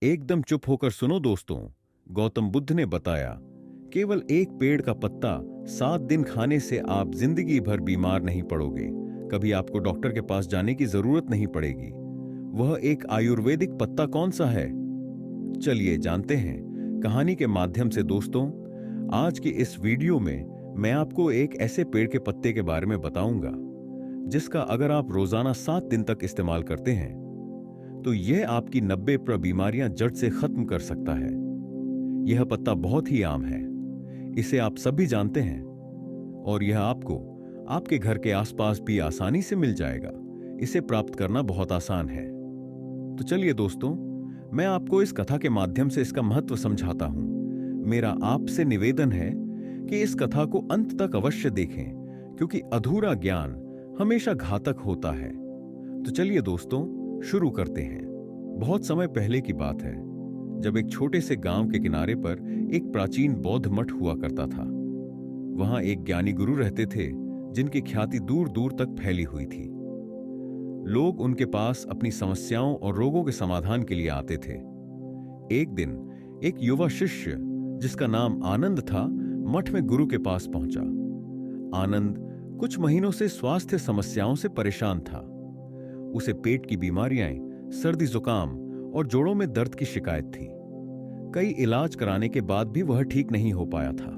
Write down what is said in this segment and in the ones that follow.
एकदम चुप होकर सुनो दोस्तों। गौतम बुद्ध ने बताया, केवल एक पेड़ का पत्ता 7 दिन खाने से आप जिंदगी भर बीमार नहीं पड़ोगे। कभी आपको डॉक्टर के पास जाने की जरूरत नहीं पड़ेगी। वह एक आयुर्वेदिक पत्ता कौन सा है? चलिए जानते हैं कहानी के माध्यम से दोस्तों। आज की इस वीडियो में मैं आपको एक ऐसे पेड़ के पत्ते के बारे में बताऊंगा जिसका अगर आप रोजाना 7 दिन तक इस्तेमाल करते हैं तो यह आपकी 90 बीमारियां जड़ से खत्म कर सकता है। यह पत्ता बहुत ही आम है, इसे आप सभी जानते हैं और यह आपको आपके घर के आसपास भी आसानी से मिल जाएगा। इसे प्राप्त करना बहुत आसान है। तो चलिए दोस्तों, मैं आपको इस कथा के माध्यम से इसका महत्व समझाता हूं। मेरा आपसे निवेदन है कि इस कथा को अंत तक अवश्य देखें, क्योंकि अधूरा ज्ञान हमेशा घातक होता है। तो चलिए दोस्तों, शुरू करते हैं। बहुत समय पहले की बात है, जब एक छोटे से गांव के किनारे पर एक प्राचीन बौद्ध मठ हुआ करता था। वहां एक ज्ञानी गुरु रहते थे जिनकी ख्याति दूर दूर तक फैली हुई थी। लोग उनके पास अपनी समस्याओं और रोगों के समाधान के लिए आते थे। एक दिन एक युवा शिष्य जिसका नाम आनंद था, मठ में गुरु के पास पहुंचा। आनंद कुछ महीनों से स्वास्थ्य समस्याओं से परेशान था। उसे पेट की बीमारियां, सर्दी जुकाम और जोड़ों में दर्द की शिकायत थी। कई इलाज कराने के बाद भी वह ठीक नहीं हो पाया था।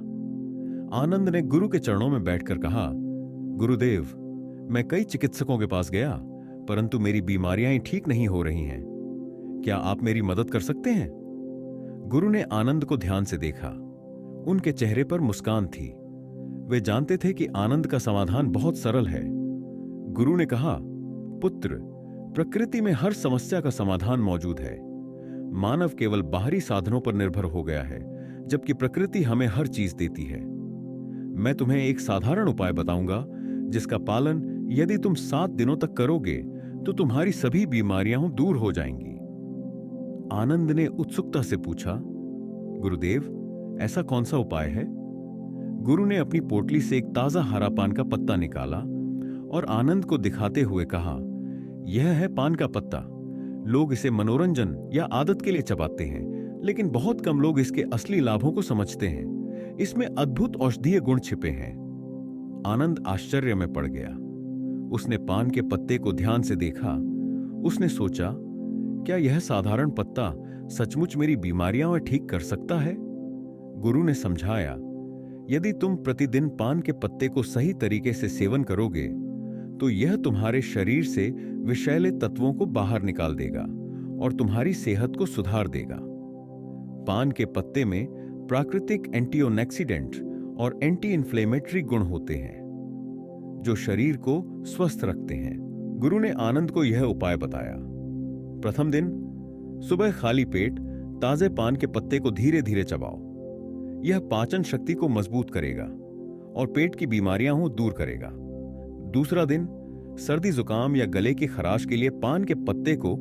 आनंद ने गुरु के चरणों में बैठकर कहा, गुरुदेव, मैं कई चिकित्सकों के पास गया, परंतु मेरी बीमारियां ठीक नहीं हो रही हैं। क्या आप मेरी मदद कर सकते हैं? गुरु ने आनंद को ध्यान से देखा। उनके चेहरे पर मुस्कान थी। वे जानते थे कि आनंद का समाधान बहुत सरल है। गुरु ने कहा, पुत्र, प्रकृति में हर समस्या का समाधान मौजूद है। मानव केवल बाहरी साधनों पर निर्भर हो गया है, जबकि प्रकृति हमें हर चीज देती है। मैं तुम्हें एक साधारण उपाय बताऊंगा जिसका पालन यदि तुम 7 दिनों तक करोगे तो तुम्हारी सभी बीमारियां दूर हो जाएंगी। आनंद ने उत्सुकता से पूछा, गुरुदेव, ऐसा कौन सा उपाय है? गुरु ने अपनी पोटली से एक ताजा हरा पान का पत्ता निकाला और आनंद को दिखाते हुए कहा, यह है पान का पत्ता। लोग इसे मनोरंजन या आदत के लिए चबाते हैं, लेकिन बहुत कम लोग इसके असली लाभों को समझते हैं। इसमें अद्भुत औषधीय गुण छिपे हैं। आनंद आश्चर्य में पड़ गया। उसने पान के पत्ते को ध्यान से देखा। उसने सोचा, क्या यह साधारण पत्ता सचमुच मेरी बीमारियां ठीक कर सकता है? गुरु ने समझाया, यदि तुम प्रतिदिन पान के पत्ते को सही तरीके से सेवन करोगे तो यह तुम्हारे शरीर से विषैले तत्वों को बाहर निकाल देगा और तुम्हारी सेहत को सुधार देगा। पान के पत्ते में प्राकृतिक एंटीऑक्सीडेंट और एंटी इन्फ्लेमेटरी गुण होते हैं जो शरीर को स्वस्थ रखते हैं। गुरु ने आनंद को यह उपाय बताया। प्रथम दिन सुबह खाली पेट ताजे पान के पत्ते को धीरे धीरे चबाओ। यह पाचन शक्ति को मजबूत करेगा और पेट की बीमारियां दूर करेगा। दूसरा दिन सर्दी जुकाम या गले की खराश के लिए पान के पत्ते को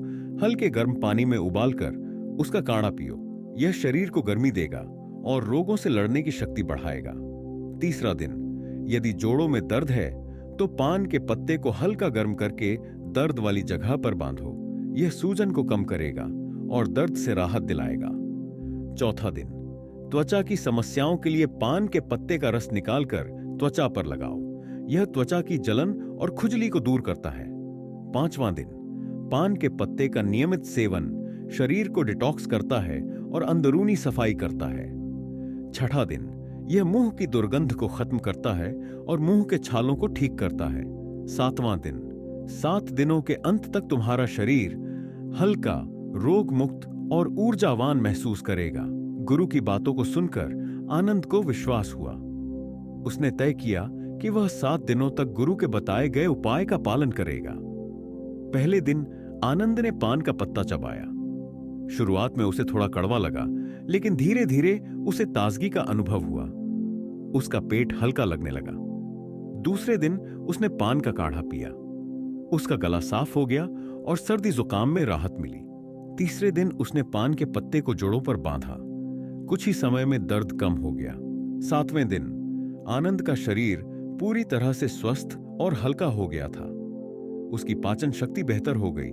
हल्के गर्म पानी में उबालकर उसका काढ़ा पियो। यह शरीर को गर्मी देगा और रोगों से लड़ने की शक्ति बढ़ाएगा। तीसरा दिन, यदि जोड़ों में दर्द है तो पान के पत्ते को हल्का गर्म करके दर्द वाली जगह पर बांधो। यह सूजन को कम करेगा और दर्द से राहत दिलाएगा। चौथा दिन, त्वचा की समस्याओं के लिए पान के पत्ते का रस निकालकर त्वचा पर लगाओ। यह त्वचा की जलन और खुजली को दूर करता है। पांचवां दिन, पान के पत्ते का नियमित सेवन शरीर को डिटॉक्स करता है और अंदरूनी सफाई करता है। छठा दिन, यह मुंह की दुर्गंध को खत्म करता है और मुंह के छालों को ठीक करता है। सातवां दिन, 7 दिनों के अंत तक तुम्हारा शरीर हल्का, रोग मुक्त और ऊर्जावान महसूस करेगा। गुरु की बातों को सुनकर आनंद को विश्वास हुआ। उसने तय किया कि वह 7 दिनों तक गुरु के बताए गए उपाय का पालन करेगा। पहले दिन आनंद ने पान का पत्ता चबाया। शुरुआत में उसे थोड़ा कड़वा लगा, लेकिन धीरे धीरे उसे ताजगी का अनुभव हुआ। उसका पेट हल्का लगने लगा। दूसरे दिन उसने पान का काढ़ा पिया। उसका गला साफ हो गया और सर्दी जुकाम में राहत मिली। तीसरे दिन उसने पान के पत्ते को जोड़ों पर बांधा। कुछ ही समय में दर्द कम हो गया। 7वें दिन आनंद का शरीर पूरी तरह से स्वस्थ और हल्का हो गया था। उसकी पाचन शक्ति बेहतर हो गई,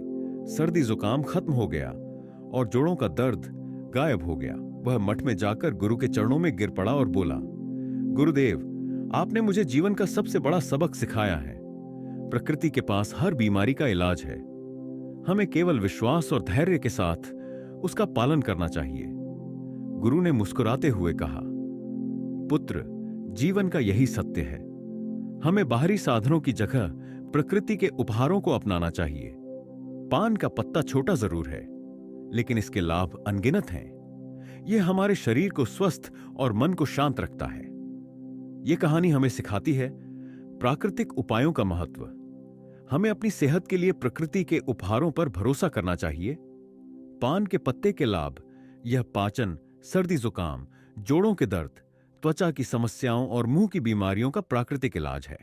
सर्दी जुकाम खत्म हो गया और जोड़ों का दर्द गायब हो गया। वह मठ में जाकर गुरु के चरणों में गिर पड़ा और बोला, गुरुदेव, आपने मुझे जीवन का सबसे बड़ा सबक सिखाया है। प्रकृति के पास हर बीमारी का इलाज है। हमें केवल विश्वास और धैर्य के साथ उसका पालन करना चाहिए। गुरु ने मुस्कुराते हुए कहा, पुत्र, जीवन का यही सत्य है। हमें बाहरी साधनों की जगह प्रकृति के उपहारों को अपनाना चाहिए। पान का पत्ता छोटा जरूर है, लेकिन इसके लाभ अनगिनत हैं। यह हमारे शरीर को स्वस्थ और मन को शांत रखता है। यह कहानी हमें सिखाती है प्राकृतिक उपायों का महत्व। हमें अपनी सेहत के लिए प्रकृति के उपहारों पर भरोसा करना चाहिए। पान के पत्ते के लाभ, यह पाचन, सर्दी जुकाम, जोड़ों के दर्द, त्वचा की समस्याओं और मुंह की बीमारियों का प्राकृतिक इलाज है।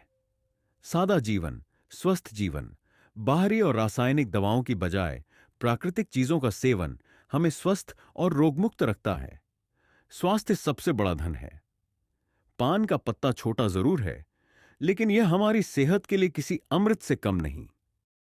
सादा जीवन, स्वस्थ जीवन, बाहरी और रासायनिक दवाओं की बजाय प्राकृतिक चीजों का सेवन हमें स्वस्थ और रोगमुक्त रखता है। स्वास्थ्य सबसे बड़ा धन है। पान का पत्ता छोटा जरूर है, लेकिन यह हमारी सेहत के लिए किसी अमृत से कम नहीं।